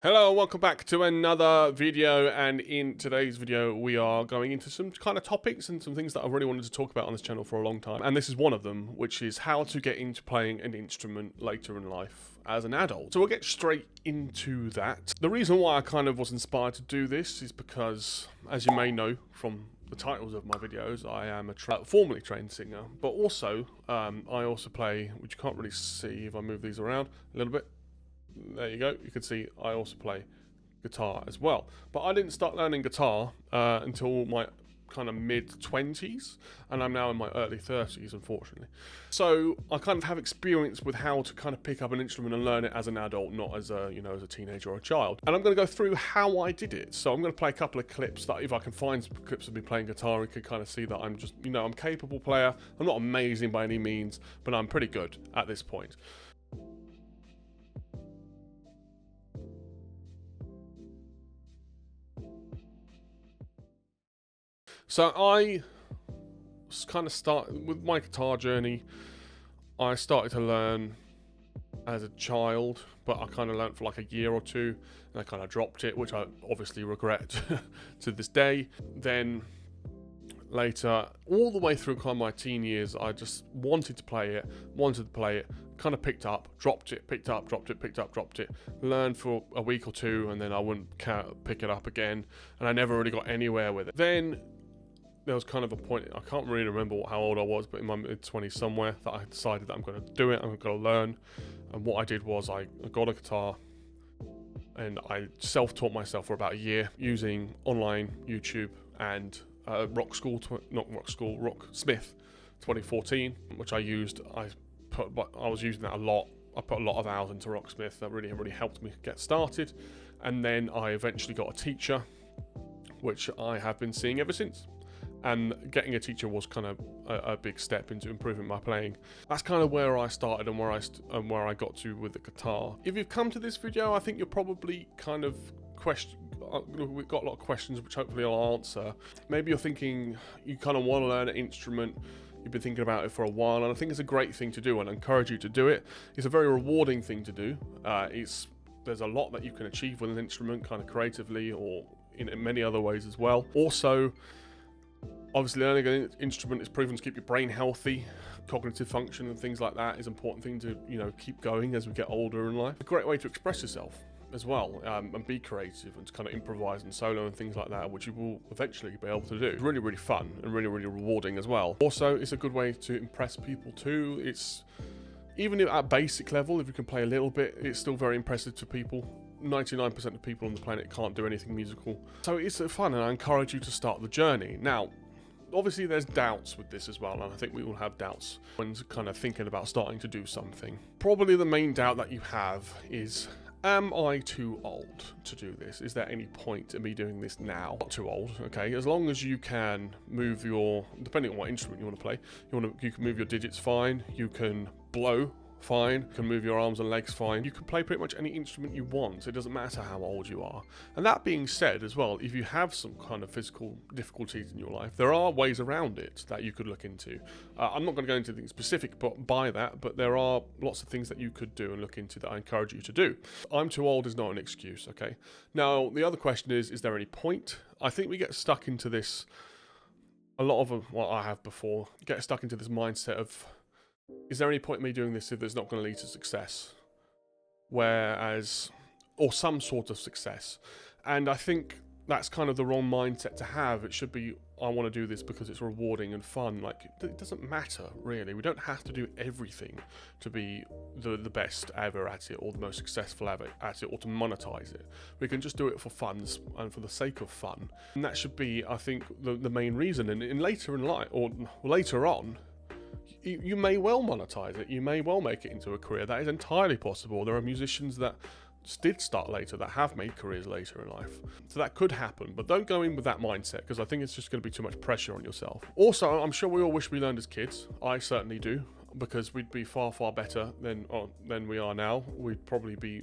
Hello, welcome back to another video, and in today's video we are going into some kind of topics and some things that I've really wanted to talk about on this channel for a long time, and this is one of them, which is how to get into playing an instrument later in life as an adult. So we'll get straight into that. The reason why I kind of was inspired to do this is because, as you may know from the titles of my videos, I am a formerly trained singer, but also I also play, which you can't really see if I move these around a little bit. There you go, you can see I also play guitar as well. But I didn't start learning guitar until my kind of mid-20s, and I'm now in my early 30s, unfortunately. So I kind of have experience with how to kind of pick up an instrument and learn it as an adult, not as a, as a teenager or a child. And I'm going to go through how I did it. So I'm going to play a couple of clips that, if I can find some clips of me playing guitar, you can kind of see that I'm just, I'm a capable player. I'm not amazing by any means, but I'm pretty good at this point. So I kind of started with my guitar journey. I started to learn as a child, but I kind of learned for like a year or two, and I kind of dropped it, which I obviously regret to this day. Then later, all the way through kind of my teen years, I just wanted to play it, kind of picked up, dropped it, picked up, dropped it, picked up, dropped it, learned for a week or two, and then I wouldn't pick it up again, and I never really got anywhere with it. Then there was kind of a point, I can't really remember how old I was, but in my mid-20s somewhere, that I decided that I'm going to do it, I'm going to learn. And what I did was I got a guitar and I self-taught myself for about a year using online YouTube and Rocksmith 2014, which I used. I was using that a lot. I put a lot of hours into Rocksmith. That really helped me get started. And then I eventually got a teacher, which I have been seeing ever since. And getting a teacher was kind of a big step into improving my playing. That's kind of where I started and where I got to with the guitar. If you've come to this video, I think you're probably kind of we've got a lot of questions which hopefully I'll answer. Maybe you're thinking you kind of want to learn an instrument. You've been thinking about it for a while, and I think it's a great thing to do, and I encourage you to do it. It's a very rewarding thing to do. There's a lot that you can achieve with an instrument, kind of creatively or in many other ways as well. Also, obviously, learning an instrument is proven to keep your brain healthy. Cognitive function and things like that is an important thing to, keep going as we get older in life. A great way to express yourself as well, and be creative and to kind of improvise and solo and things like that, which you will eventually be able to do. It's really, really fun and really, really rewarding as well. Also, it's a good way to impress people too. It's, even at basic level, if you can play a little bit, it's still very impressive to people. 99% of people on the planet can't do anything musical. So it's fun, and I encourage you to start the journey. Now, obviously there's doubts with this as well, and I think we all have doubts when kind of thinking about starting to do something. Probably the main doubt that you have is, am I too old to do this? Is there any point in me doing this now? Not too old, okay? As long as you can move depending on what instrument you want to play, you can move your digits fine, you can blow fine, you can move your arms and legs fine, you can play pretty much any instrument you want. It doesn't matter how old you are. And that being said as well, if you have some kind of physical difficulties in your life, there are ways around it that you could look into. I'm not going to go into anything specific by that, but there are lots of things that you could do and look into that I encourage you to do. I'm too old is not an excuse, okay? Now, the other question is there any point? I think we get stuck into this, a lot of what I have before, get stuck into this mindset of, is there any point in me doing this if it's not going to lead to success? Or some sort of success. And I think that's kind of the wrong mindset to have. It should be, I want to do this because it's rewarding and fun. Like, it doesn't matter, really. We don't have to do everything to be the best ever at it, or the most successful ever at it, or to monetize it. We can just do it for fun and for the sake of fun. And that should be, I think, the main reason. And later in life, or later on, you may well monetize it. You may well make it into a career. That is entirely possible. There are musicians that did start later that have made careers later in life. So that could happen, but don't go in with that mindset, because I think it's just going to be too much pressure on yourself. Also, I'm sure we all wish we learned as kids. I certainly do, because we'd be far, far better than we are now. We'd probably be,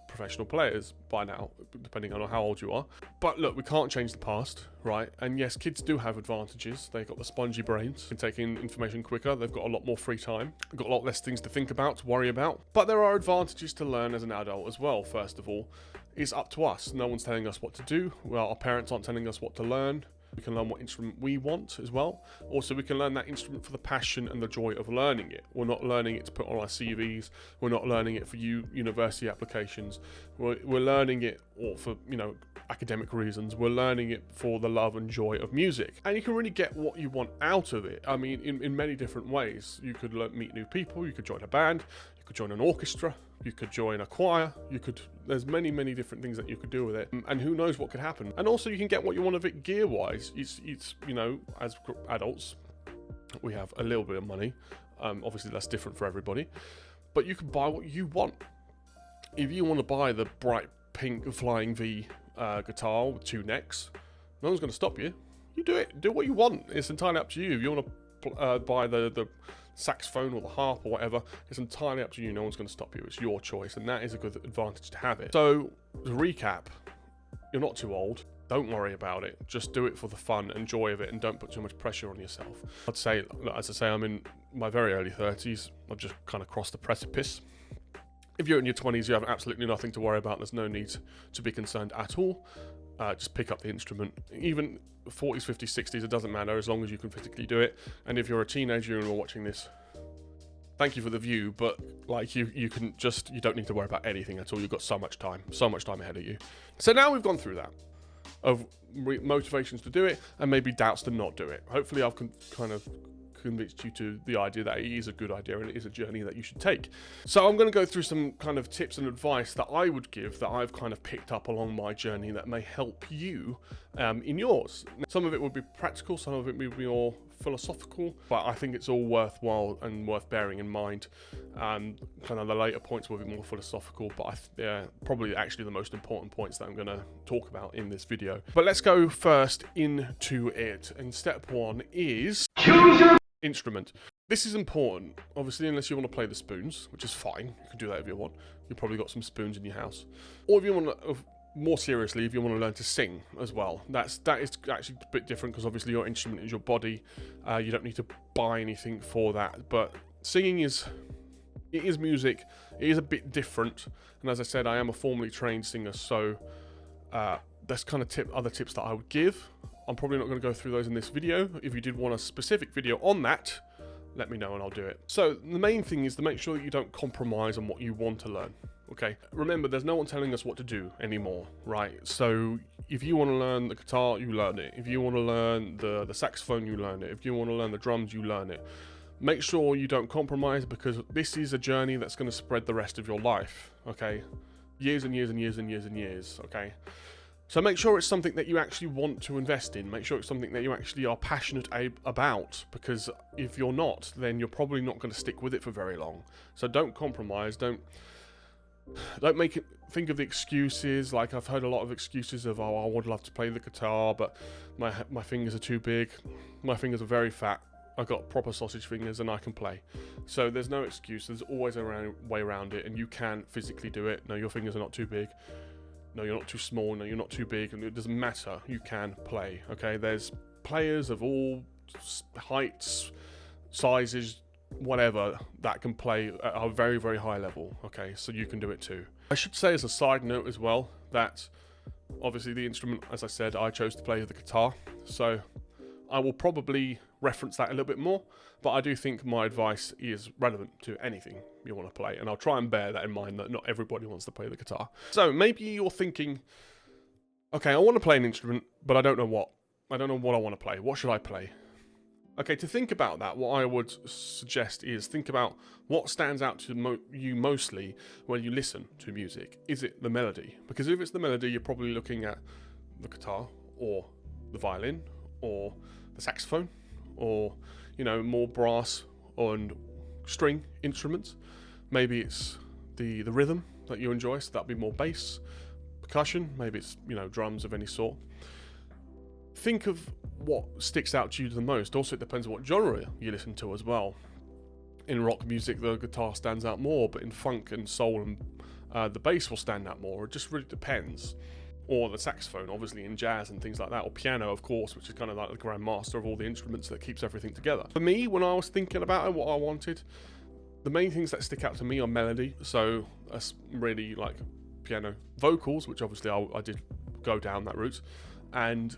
professional players by now, depending on how old you are. But look, we can't change the past, right? And yes, kids do have advantages. They've got the spongy brains, can take in information quicker. They've got a lot more free time. They've got a lot less things to think about, to worry about. But there are advantages to learn as an adult as well, first of all. it's up to us. No one's telling us what to do. Well, our parents aren't telling us what to learn. We can learn what instrument we want as well. Also, we can learn that instrument for the passion and the joy of learning it. We're not learning it to put on our CVs. We're not learning it for university applications. We're learning it or for, academic reasons. We're learning it for the love and joy of music. And you can really get what you want out of it. I mean, in many different ways. You could meet new people. You could join a band. You could join an orchestra. You could join a choir. There's many different things that you could do with it, and who knows what could happen. And also, you can get what you want of it gear-wise. It's as adults, we have a little bit of money. Obviously, that's different for everybody, but you can buy what you want. If you want to buy the bright pink Flying V guitar with 2 necks, no one's going to stop you. You do it. Do what you want. It's entirely up to you. If you want to buy the saxophone or the harp or whatever, it's entirely up to you. No one's going to stop you. It's your choice, and that is a good advantage to have it. So, to recap, you're not too old. Don't worry about it. Just do it for the fun and joy of it, and don't put too much pressure on yourself. I'd say, as I say, I'm in my very early 30s. I've just kind of crossed the precipice. If you're in your 20s, you have absolutely nothing to worry about. There's no need to be concerned at all. Just pick up the instrument. Even 40s, 50s, 60s, it doesn't matter as long as you can physically do it. And if you're a teenager and you're watching this, thank you for the view, but you don't need to worry about anything at all. You've got so much time ahead of you. So now we've gone through that of motivations to do it and maybe doubts to not do it. Hopefully I've kind of convinced you to the idea that it is a good idea and it is a journey that you should take. So I'm going to go through some kind of tips and advice that I would give that I've kind of picked up along my journey that may help you in yours. Some of it would be practical, some of it would be more philosophical, but I think it's all worthwhile and worth bearing in mind. Kind of the later points will be more philosophical, but they're probably actually the most important points that I'm going to talk about in this video. But let's go first into it. And step 1 is choose your instrument. This is important, obviously, unless you want to play the spoons, which is fine. You can do that if you want. You've probably got some spoons in your house. Or if you want to, more seriously, if you want to learn to sing as well. That is actually a bit different because obviously your instrument is your body. You don't need to buy anything for that. But singing is music. It is a bit different. And as I said, I am a formally trained singer, so that's kind of other tips that I would give. I'm probably not going to go through those in this video. If you did want a specific video on that, let me know and I'll do it. So the main thing is to make sure that you don't compromise on what you want to learn. Okay, remember, there's no one telling us what to do anymore, right? So if you want to learn the guitar, you learn it. If you want to learn the saxophone, you learn it. If you want to learn the drums, you learn it. Make sure you don't compromise, because this is a journey that's going to spread the rest of your life, okay? Years and years and years and years and years, okay? So make sure it's something that you actually want to invest in. Make sure it's something that you actually are passionate about, because if you're not, then you're probably not going to stick with it for very long. So don't compromise. Don't think of the excuses. Like, I've heard a lot of excuses of, oh, I would love to play the guitar, but my fingers are too big. My fingers are very fat. I've got proper sausage fingers and I can play. So there's no excuse. There's always a way around it, and you can physically do it. No, your fingers are not too big. No, you're not too small. No, you're not too big. And it doesn't matter. You can play, okay? There's players of all heights, sizes, whatever, that can play at a very, very high level, okay? So you can do it too. I should say as a side note as well that obviously the instrument, as I said, I chose to play the guitar. So I will probably reference that a little bit more, but I do think my advice is relevant to anything you want to play, and I'll try and bear that in mind, that not everybody wants to play the guitar. So maybe you're thinking, okay, I want to play an instrument, but I don't know what. I don't know what I want to play. What should I play? Okay, to think about that, what I would suggest is think about what stands out to you mostly when you listen to music. Is it the melody? Because if it's the melody, you're probably looking at the guitar or the violin or the saxophone, or, you know, more brass and string instruments. Maybe it's the rhythm that you enjoy, so that'll be more bass. Percussion, maybe it's, you know, drums of any sort. Think of what sticks out to you the most. Also, it depends on what genre you listen to as well. In rock music, the guitar stands out more, but in funk and soul, and the bass will stand out more. It just really depends. Or the saxophone, obviously, in jazz and things like that. Or piano, of course, which is kind of like the grand master of all the instruments that keeps everything together. For me, when I was thinking about it, what I wanted, the main things that stick out to me are melody. So that's really like piano vocals, which obviously I did go down that route. And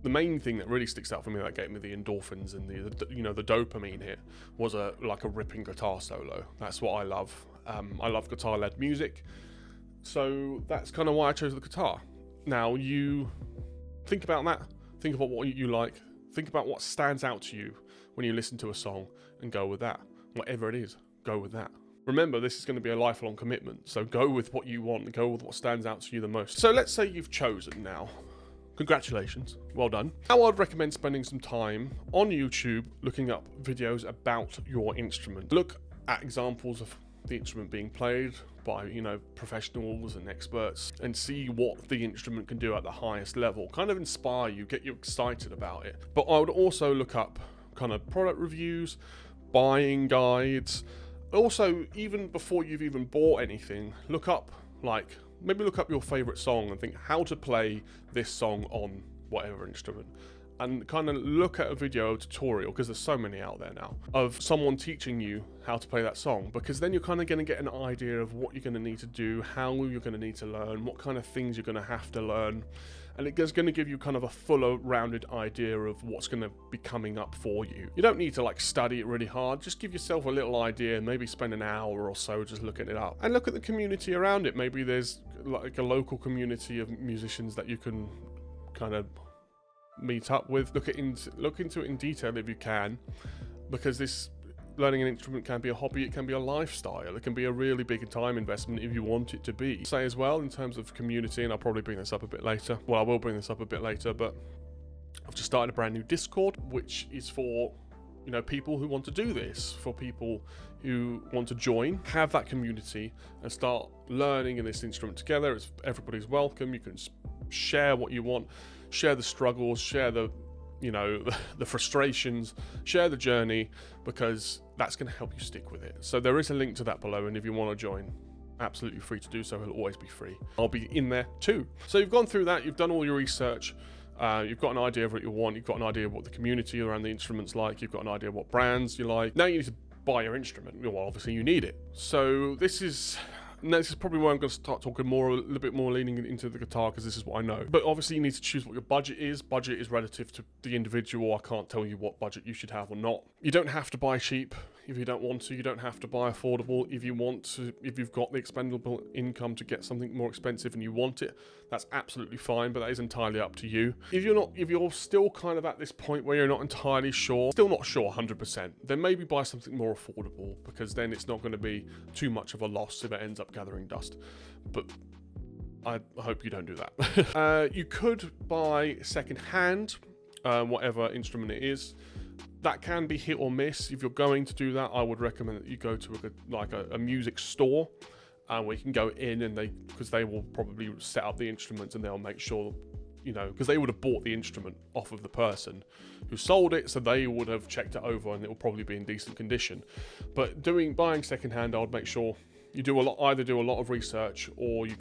the main thing that really sticks out for me, that gave me the endorphins and the dopamine hit, was a ripping guitar solo. That's what I love. I love guitar-led music, so that's kind of why I chose the guitar. Now you think about that. Think about what you like. Think about what stands out to you when you listen to a song, and go with that. Whatever it is, go with that. Remember, this is going to be a lifelong commitment, so go with what you want. Go with what stands out to you the most. So let's say you've chosen now. Congratulations, well done. Now I'd recommend spending some time on YouTube looking up videos about your instrument. Look at examples of the instrument being played by, professionals and experts, and see what the instrument can do at the highest level. Kind of inspire you, get you excited about it. But I would also look up kind of product reviews, buying guides. Also, even before you've even bought anything, maybe look up your favorite song and think how to play this song on whatever instrument, and kind of look at a video tutorial, because there's so many out there now, of someone teaching you how to play that song, because then you're kind of going to get an idea of what you're going to need to do, how you're going to need to learn, what kind of things you're going to have to learn, and it's going to give you kind of a fuller rounded idea of what's going to be coming up for you. You don't need to study it really hard, just give yourself a little idea, and maybe spend an hour or so just looking it up, and look at the community around it. Maybe there's a local community of musicians that you can kind of meet up with. Look into it in detail if you can, because learning an instrument can be a hobby, it can be a lifestyle, it can be a really big time investment if you want it to be. Say as well, in terms of community, and I'll probably bring this up a bit later, well, I will bring this up a bit later, but I've just started a brand new Discord, which is for people who want to do this, for people who want to join, have that community and start learning in this instrument together. Everybody's welcome. You can share what you want, share the struggles, share the the frustrations, share the journey, because that's going to help you stick with it. So there is a link to that below, and if you want to join, absolutely free to do so. It'll always be free. I'll be in there too. So you've gone through that, you've done all your research, you've got an idea of what you want, you've got an idea of what the community around the instrument's like, you've got an idea of what brands you like. Now you need to buy your instrument. Well, obviously you need it. So this is probably where I'm going to start talking a little bit more leaning into the guitar, because this is what I know. But obviously you need to choose what your budget is. Budget is relative to the individual. I can't tell you what budget you should have or not. You don't have to buy cheap if you don't want to. You don't have to buy affordable if you want to. If you've got the expendable income to get something more expensive and you want it, that's absolutely fine, but that is entirely up to you. If you're still kind of at this point where you're not entirely sure, still not sure 100%, then maybe buy something more affordable, because then it's not going to be too much of a loss if it ends up gathering dust. But I hope you don't do that. You could buy second-hand, whatever instrument it is. That can be hit or miss. If you're going to do that, I would recommend that you go to a music store, where you can go in, and because they will probably set up the instruments, and they'll make sure, because they would have bought the instrument off of the person who sold it, so they would have checked it over, and it will probably be in decent condition. But buying secondhand, I would make sure you either do a lot of research, or you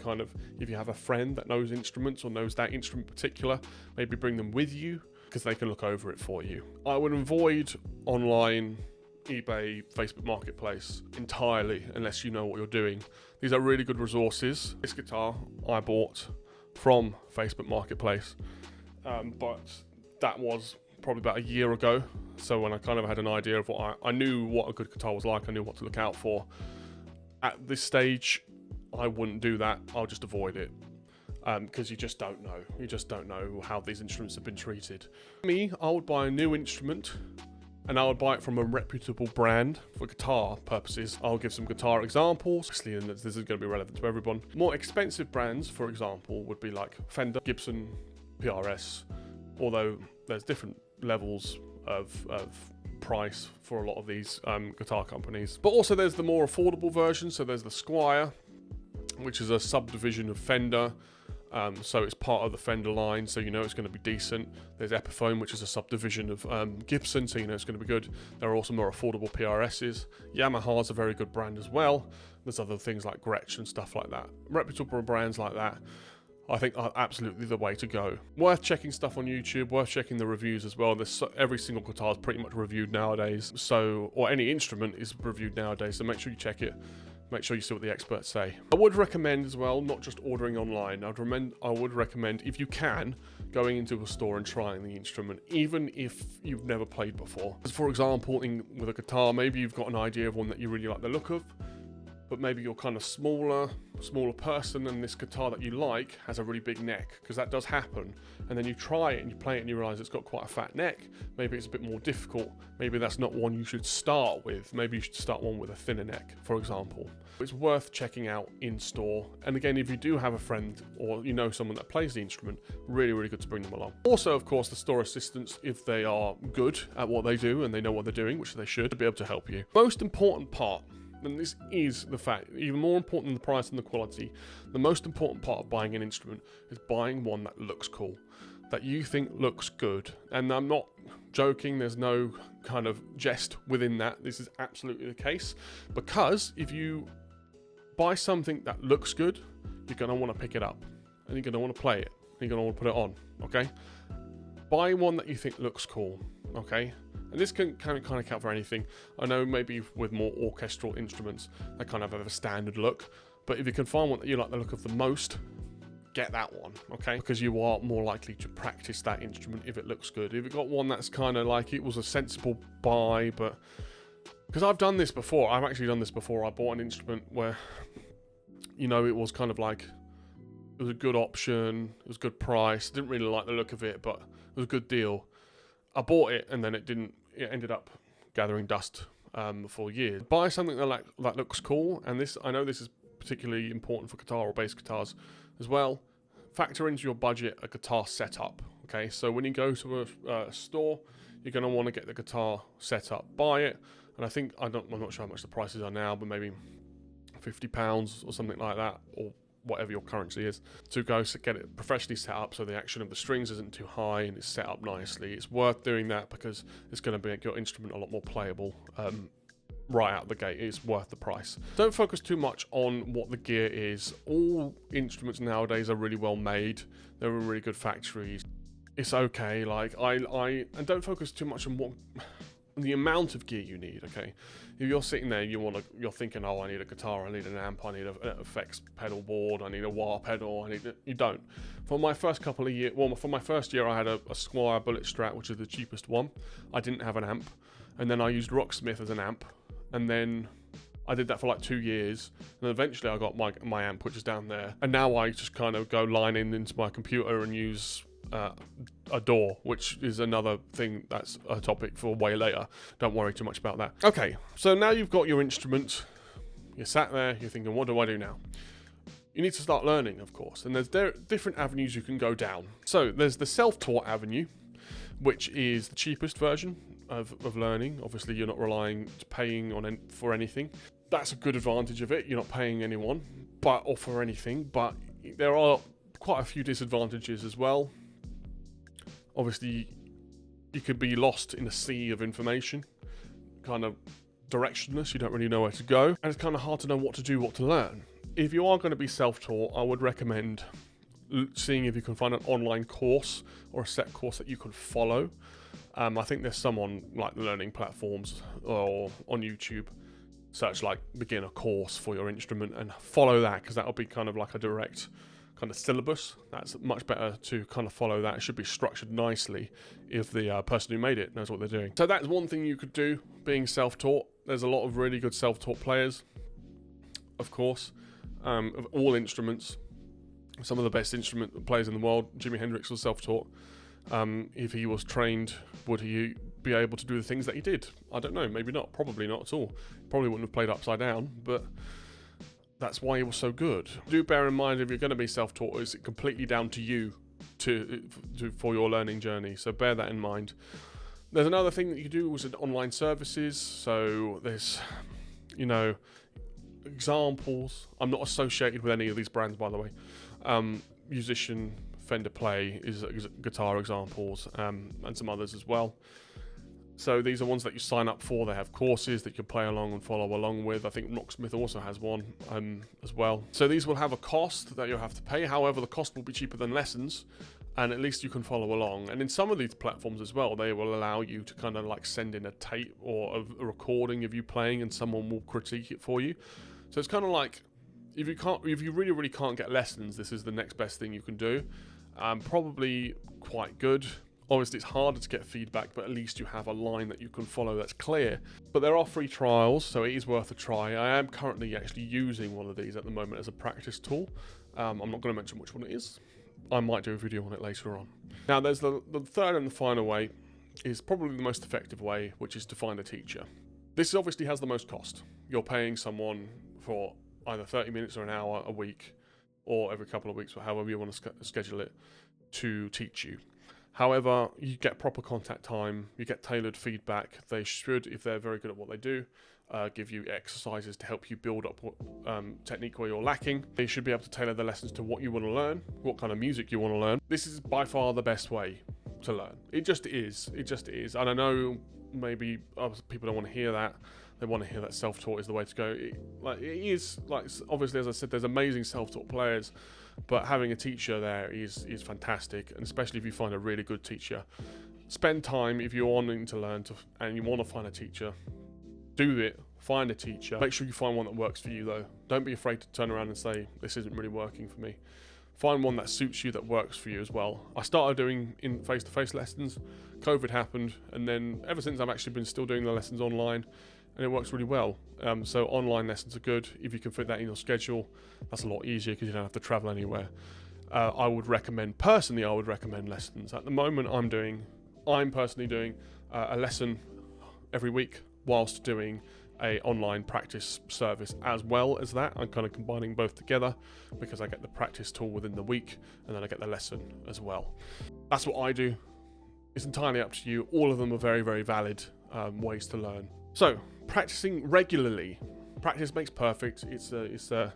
if you have a friend that knows instruments or knows that instrument in particular, maybe bring them with you, because they can look over it for you. I would avoid online, eBay, Facebook Marketplace entirely, unless you know what you're doing. These are really good resources. This guitar I bought from Facebook Marketplace, but that was probably about a year ago. So when I kind of had an idea of I knew what a good guitar was like, I knew what to look out for. At this stage, I wouldn't do that. I'll just avoid it. Because you just don't know. You just don't know how these instruments have been treated. Me, I would buy a new instrument, and I would buy it from a reputable brand for guitar purposes. I'll give some guitar examples, obviously, and this is going to be relevant to everyone. More expensive brands, for example, would be like Fender, Gibson, PRS, although there's different levels of price for a lot of these guitar companies. But also there's the more affordable version, so there's the Squier, which is a subdivision of Fender. So it's part of the Fender line, so it's going to be decent. There's Epiphone, which is a subdivision of Gibson, so it's going to be good. There are also more affordable PRSs. Yamaha's a very good brand as well. There's other things like Gretsch and stuff like that. Reputable brands like that, I think, are absolutely the way to go. Worth checking stuff on YouTube, worth checking the reviews as well. Every single guitar is pretty much reviewed nowadays, or any instrument is reviewed nowadays, so make sure you check it. make sure you see what the experts say. I would recommend as well, not just ordering online. I would recommend, if you can, going into a store and trying the instrument, even if you've never played before. For example, with a guitar, maybe you've got an idea of one that you really like the look of, but maybe you're kind of smaller person, and this guitar that you like has a really big neck, because that does happen. And then you try it and you play it and you realize it's got quite a fat neck. Maybe it's a bit more difficult. Maybe that's not one you should start with. Maybe you should start one with a thinner neck, for example. It's worth checking out in store. And again, if you do have a friend or you know someone that plays the instrument, really, really good to bring them along. Also, of course, the store assistants, if they are good at what they do and they know what they're doing, which they should, be able to help you. Most important part, and this is the fact, even more important than the price and the quality, the most important part of buying an instrument is buying one that looks cool, that you think looks good. And I'm not joking, there's no kind of jest within that. This is absolutely the case, because if you buy something that looks good, you're going to want to pick it up, and you're going to want to play it, and you're going to want to put it on, okay? Buy one that you think looks cool, okay? And this can kind of count for anything. I know maybe with more orchestral instruments, they kind of have a standard look. But if you can find one that you like the look of the most, get that one, okay? Because you are more likely to practice that instrument if it looks good. If you've got one that's kind of like, it was a sensible buy, but... Because I've done this before. I've actually done this before. I bought an instrument where, you know, it was kind of like... It was a good option. It was a good price. Didn't really like the look of it, but it was a good deal. I bought it, and then it ended up gathering dust for years. Buy something that looks cool, and I know this is particularly important for guitar or bass guitars as well. Factor into your budget a guitar setup, okay? So when you go to a store, you're going to want to get the guitar set up. Buy it, and I'm not sure how much the prices are now, but maybe £50 or something like that, or whatever your currency is, to go get it professionally set up so the action of the strings isn't too high and it's set up nicely. It's worth doing that because it's going to make your instrument a lot more playable right out the gate. It's worth the price. Don't focus too much on what the gear is. All instruments nowadays are really well made. They're in really good factories. It's okay. And don't focus too much on the amount of gear you need, okay? If you're sitting there, you're thinking, oh, I need a guitar, I need an amp, I need an effects pedal board, I need a wah pedal, you don't. For my first couple of years, for my first year, I had a Squier Bullet Strat, which is the cheapest one. I didn't have an amp, and then I used Rocksmith as an amp, and then I did that for like 2 years, and eventually I got my amp, which is down there, and now I just kind of go line into my computer and use a DAW, which is another thing that's a topic for way later. Don't worry too much about that. Okay, so now you've got your instrument, you're sat there, you're thinking, what do I do now? You need to start learning, of course, and there's different avenues you can go down. So there's the self-taught avenue, which is the cheapest version of learning. Obviously, you're not paying for anything. That's a good advantage of it. You're not paying anyone or for anything, but there are quite a few disadvantages as well. Obviously, you could be lost in a sea of information, kind of directionless. You don't really know where to go, and it's kind of hard to know what to do, what to learn. If you are going to be self-taught, I would recommend seeing if you can find an online course or a set course that you can follow. I think there's some on like learning platforms or on YouTube. Search like beginner course for your instrument and follow that, because that'll be kind of like a direct kind of syllabus. That's much better to kind of follow that. It should be structured nicely if the person who made it knows what they're doing. So that's one thing you could do, being self-taught. There's a lot of really good self-taught players, of course, of all instruments. Some of the best instrument players in the world. Jimi Hendrix was self-taught. If he was trained, would he be able to do the things that he did? I don't know, maybe not, probably not at all. Probably wouldn't have played upside down, but that's why he was so good. Do bear in mind, if you're going to be self-taught, it's completely down to you for your learning journey, so bear that in mind. There's another thing that you do with online services, so there's, examples. I'm not associated with any of these brands, by the way. Musician, Fender Play is guitar examples, and some others as well. So these are ones that you sign up for. They have courses that you can play along and follow along with. I think Rocksmith also has one as well. So these will have a cost that you'll have to pay. However, the cost will be cheaper than lessons, and at least you can follow along. And in some of these platforms as well, they will allow you to kind of like send in a tape or a recording of you playing, and someone will critique it for you. So it's kind of like, if you really can't get lessons, this is the next best thing you can do. Probably quite good. Obviously, it's harder to get feedback, but at least you have a line that you can follow that's clear. But there are free trials, so it is worth a try. I am currently actually using one of these at the moment as a practice tool. I'm not going to mention which one it is. I might do a video on it later on. Now, there's the third and the final way, is probably the most effective way, which is to find a teacher. This obviously has the most cost. You're paying someone for either 30 minutes or an hour a week, or every couple of weeks, or however you want to schedule it, to teach you. However, you get proper contact time, you get tailored feedback. They should, if they're very good at what they do, give you exercises to help you build up technique where you're lacking. They should be able to tailor the lessons to what you want to learn, what kind of music you want to learn. This is by far the best way to learn. It just is. And I know maybe people don't want to hear that. They want to hear that self-taught is the way to go. It is, obviously, as I said, there's amazing self-taught players, but having a teacher there is fantastic, and especially if you find a really good teacher. Spend time if you're wanting to learn and you want to find a teacher. Do it. Find a teacher. Make sure you find one that works for you, though. Don't be afraid to turn around and say, this isn't really working for me. Find one that suits you, that works for you as well. I started doing in face-to-face lessons. COVID happened, and then ever since I've actually been still doing the lessons online, and it works really well. So online lessons are good. If you can fit that in your schedule, that's a lot easier because you don't have to travel anywhere. I would recommend lessons. At the moment, I'm personally doing a lesson every week whilst doing a online practice service as well as that. I'm kind of combining both together because I get the practice tool within the week and then I get the lesson as well. That's what I do. It's entirely up to you. All of them are very, very valid ways to learn. So, practicing regularly. Practice makes perfect. It's a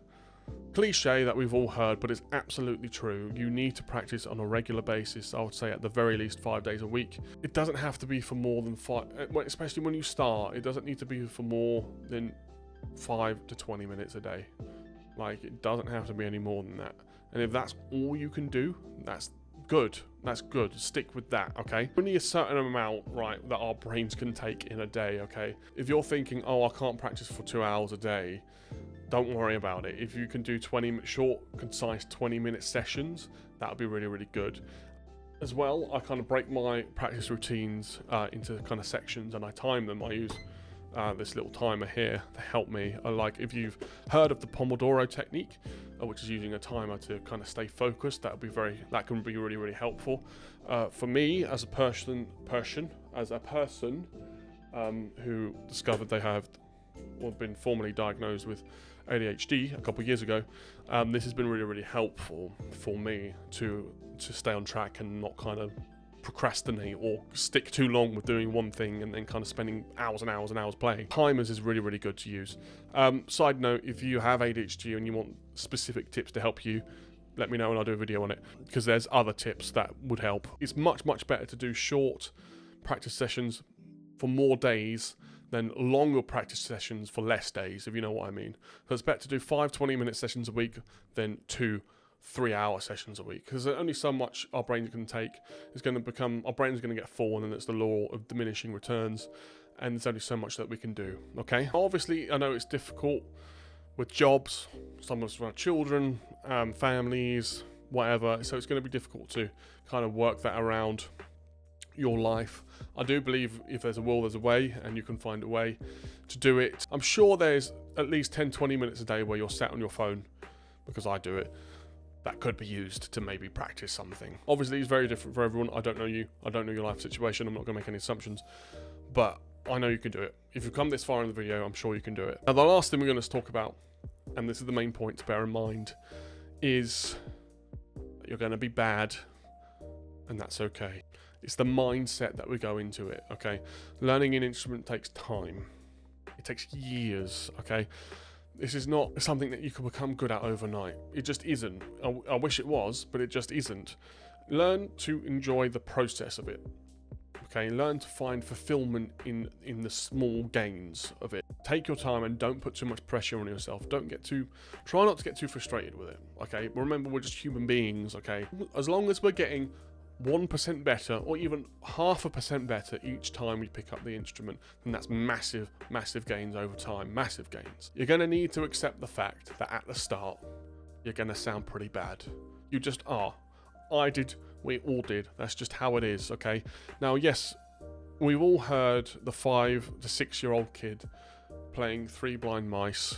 cliche that we've all heard, but it's absolutely true. You need to practice on a regular basis. I would say at the very least 5 days a week. It doesn't have to be for more than 5, especially when you start. It doesn't need to be for more than 5 to 20 minutes a day. It doesn't have to be any more than that. And if that's all you can do, that's good. That's good. Stick with that, okay? Only a certain amount, right, that our brains can take in a day, okay? If you're thinking, oh, I can't practice for 2 hours a day, don't worry about it. If you can do short, concise 20-minute sessions, that would be really, really good. As well, I kind of break my practice routines into kind of sections, and I time them. I use this little timer here to help me. If you've heard of the Pomodoro technique, which is using a timer to kind of stay focused, that can be really, really helpful. For me, as a person who discovered they have been formally diagnosed with ADHD a couple of years ago, this has been really, really helpful for me to stay on track and not kind of procrastinate or stick too long with doing one thing and then kind of spending hours and hours and hours playing. Timers is really, really good to use. Side note, if you have ADHD and you want specific tips to help you, let me know and I'll do a video on it, because there's other tips that would help. It's much, much better to do short practice sessions for more days than longer practice sessions for less days, if you know what I mean. So it's better to do 5 20-minute sessions a week than 2 3-hour sessions a week, because there's only so much our brains can take. Our brain's going to get full, and then it's the law of diminishing returns, and there's only so much that we can do, okay? Obviously, I know it's difficult with jobs, some of us have children, families, whatever, so it's going to be difficult to kind of work that around your life. I do believe if there's a will, there's a way, and you can find a way to do it. I'm sure there's at least 10-20 minutes a day where you're sat on your phone, because I do it, that could be used to maybe practice something. Obviously, it's very different for everyone. I don't know you. I don't know your life situation. I'm not going to make any assumptions, but I know you can do it. If you've come this far in the video, I'm sure you can do it. Now, the last thing we're going to talk about, and this is the main point to bear in mind, is that you're going to be bad, and that's okay. It's the mindset that we go into it, okay? Learning an instrument takes time. It takes years, okay? This is not something that you can become good at overnight. It just isn't. I wish it was, but it just isn't. Learn to enjoy the process of it. Okay, learn to find fulfillment in the small gains of it. Take your time and don't put too much pressure on yourself. Try not to get too frustrated with it. Okay, remember, we're just human beings. Okay, as long as we're getting 1% better, or even 0.5% better each time you pick up the instrument, then that's massive, massive gains over time, massive gains. You're going to need to accept the fact that at the start, you're going to sound pretty bad. You just are. I did, we all did. That's just how it is, okay? Now, yes, we've all heard the 5 to 6 year old kid playing Three Blind Mice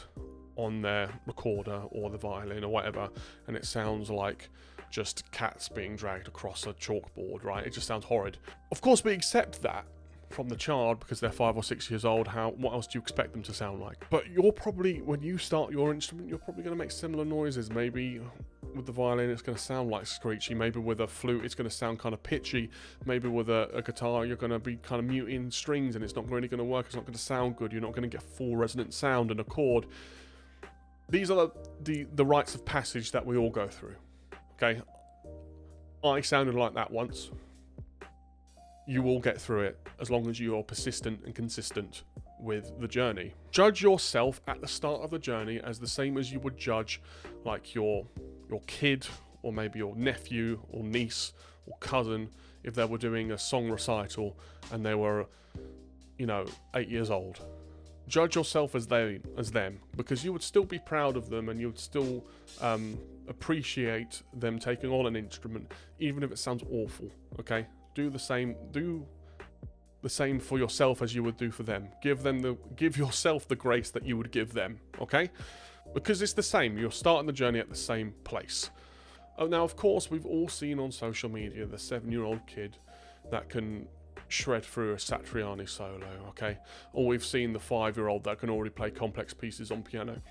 on their recorder or the violin or whatever, and it sounds like just cats being dragged across a chalkboard, right? It just sounds horrid. Of course, we accept that from the child because they're 5 or 6 years old. What else do you expect them to sound like? But you're probably, when you start your instrument, you're probably going to make similar noises. Maybe with the violin, it's going to sound like screechy. Maybe with a flute, it's going to sound kind of pitchy. Maybe with a guitar, you're going to be kind of muting strings and it's not really going to work. It's not going to sound good. You're not going to get full resonant sound and a chord. These are the rites of passage that we all go through. Okay, I sounded like that once. You will get through it as long as you're persistent and consistent with the journey. Judge yourself at the start of the journey as the same as you would judge like your kid or maybe your nephew or niece or cousin if they were doing a song recital and they were, 8 years old. Judge yourself as them, because you would still be proud of them and you would still appreciate them taking on an instrument, even if it sounds awful. Okay, do the same for yourself as you would do for them. Give yourself the grace that you would give them. Okay, because it's the same. You're starting the journey at the same place. Oh, now of course we've all seen on social media the 7-year-old kid that can shred through a Satriani solo, okay? Or we've seen the 5-year-old that can already play complex pieces on piano.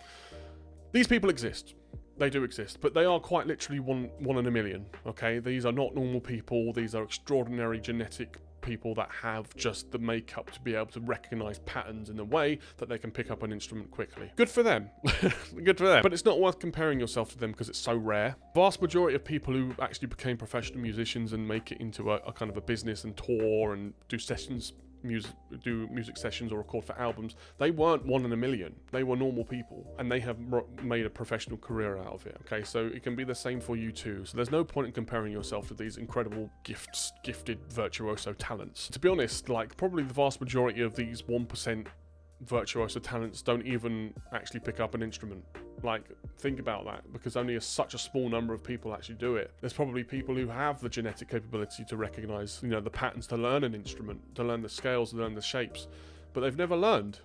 These people exist. They do exist, but they are quite literally one in a million, okay? These are not normal people. These are extraordinary genetic people that have just the makeup to be able to recognize patterns in a way that they can pick up an instrument quickly. Good for them. Good for them. But it's not worth comparing yourself to them because it's so rare. Vast majority of people who actually became professional musicians and make it into a kind of a business and tour and do music sessions or record for albums, they weren't 1 in a million. They were normal people and they have made a professional career out of it. Okay, so it can be the same for you too. So there's no point in comparing yourself to these incredible gifted virtuoso talents. To be honest, like probably the vast majority of these 1% virtuoso talents don't even actually pick up an instrument. Like, think about that, because only such a small number of people actually do it. There's probably people who have the genetic capability to recognize, the patterns to learn an instrument, to learn the scales, to learn the shapes, but they've never learned.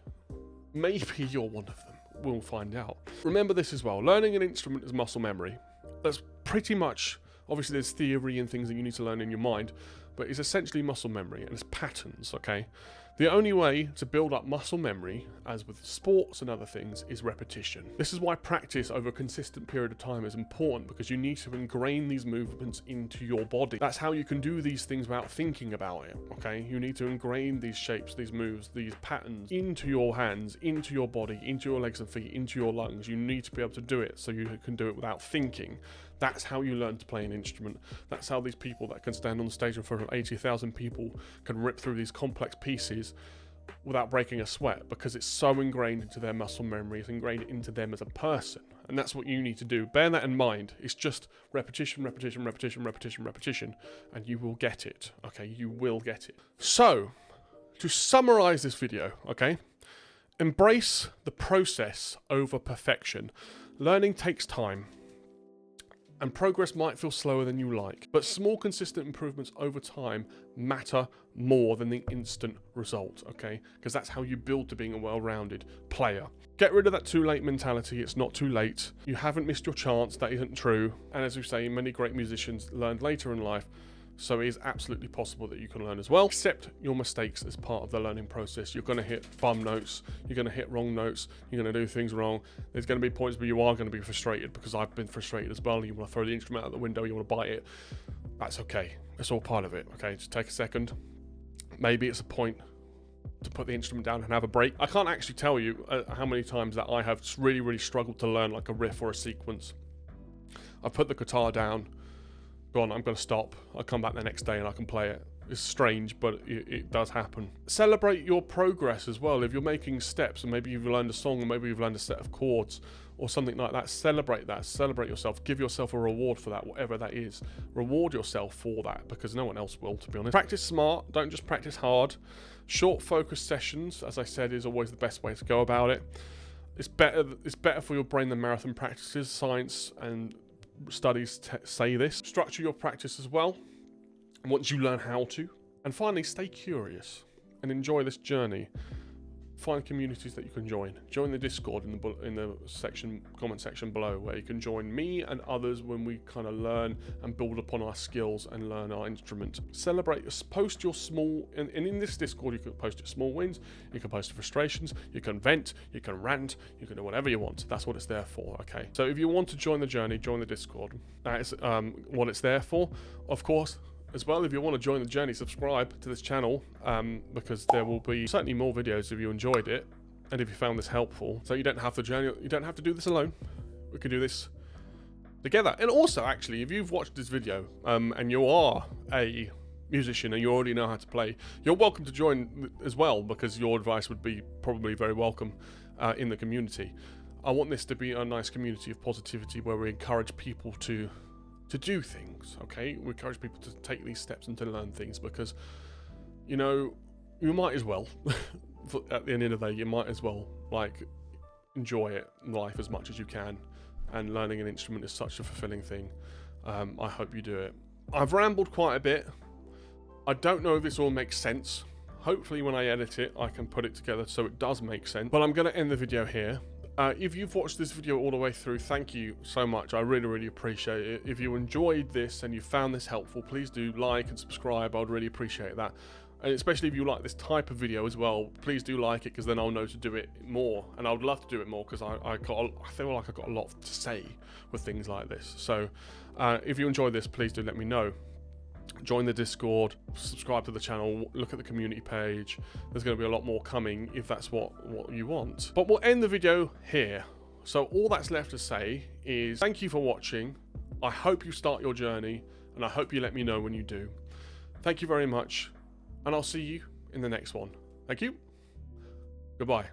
Maybe you're one of them. We'll find out. Remember this as well. Learning an instrument is muscle memory. That's pretty much, obviously there's theory and things that you need to learn in your mind, but it's essentially muscle memory and it's patterns, okay? The only way to build up muscle memory, as with sports and other things, is repetition. This is why practice over a consistent period of time is important, because you need to ingrain these movements into your body. That's how you can do these things without thinking about it, okay? You need to ingrain these shapes, these moves, these patterns into your hands, into your body, into your legs and feet, into your lungs. You need to be able to do it so you can do it without thinking. That's how you learn to play an instrument. That's how these people that can stand on stage in front of 80,000 people can rip through these complex pieces without breaking a sweat, because it's so ingrained into their muscle memory, it's ingrained into them as a person. And that's what you need to do. Bear that in mind. It's just repetition, repetition, repetition, repetition, repetition, and you will get it, okay? You will get it. So, to summarize this video, okay? Embrace the process over perfection. Learning takes time, and progress might feel slower than you like, but small consistent improvements over time matter more than the instant result, okay? Because that's how you build to being a well-rounded player. Get rid of that too late mentality. It's not too late. You haven't missed your chance. That isn't true. And as we say, many great musicians learned later in life, so it is absolutely possible that you can learn as well. Accept your mistakes as part of the learning process. You're going to hit bum notes, you're going to hit wrong notes, you're going to do things wrong. There's going to be points where you are going to be frustrated, because I've been frustrated as well. You want to throw the instrument out the window, you want to bite it. That's okay. It's all part of it, okay? Just take a second. Maybe it's a point to put the instrument down and have a break. I can't actually tell you how many times that I have really, really struggled to learn like a riff or a sequence. I've put the guitar down, gone, I'm going to stop. I'll come back the next day and I can play it. It's strange, but it does happen. Celebrate your progress as well. If you're making steps and maybe you've learned a song, or maybe you've learned a set of chords, or something like that, celebrate that. Celebrate yourself. Give yourself a reward for that, whatever that is. Reward yourself for that, because no one else will, to be honest. Practice smart. Don't just practice hard. Short, focused sessions, as I said, is always the best way to go about it. It's better for your brain than marathon practices. Science and studies say this. Structure your practice as well once you learn how to. And finally, stay curious and enjoy this journey. Find communities that you can join. Join the Discord in the comment section below, where you can join me and others when we kind of learn and build upon our skills and learn our instrument. Celebrate, post your small, and in this Discord you can post your small wins, you can post your frustrations, you can vent, you can rant, you can do whatever you want. That's what it's there for, okay? So if you want to join the journey, join the Discord. That is what it's there for. Of course, as well, if you want to join the journey, subscribe to this channel, because there will be certainly more videos if you enjoyed it and if you found this helpful. So you don't have to do this alone. We can do this together. And also, actually, if you've watched this video and you are a musician and you already know how to play, you're welcome to join as well, because your advice would be probably very welcome in the community. I want this to be a nice community of positivity where we encourage people to do things, okay? We encourage people to take these steps and to learn things, because, you know, you might as well, at the end of the day, you might as well, like, enjoy it, life as much as you can, and learning an instrument is such a fulfilling thing. I hope you do it. I've rambled quite a bit. I don't know if this all makes sense. Hopefully when I edit it, I can put it together so it does make sense. But I'm going to end the video here. If you've watched this video all the way through, thank you so much. I really, really appreciate it. If you enjoyed this and you found this helpful, please do like and subscribe. I would really appreciate that. And especially if you like this type of video as well, please do like it, because then I'll know to do it more. And I would love to do it more, because I feel like I've got a lot to say with things like this. So if you enjoyed this, please do let me know. Join the Discord, subscribe to the channel, look at the community page. There's going to be a lot more coming if that's what you want. But we'll end the video here. So all that's left to say is thank you for watching. I hope you start your journey, and I hope you let me know when you do. Thank you very much, and I'll see you in the next one. Thank you. Goodbye.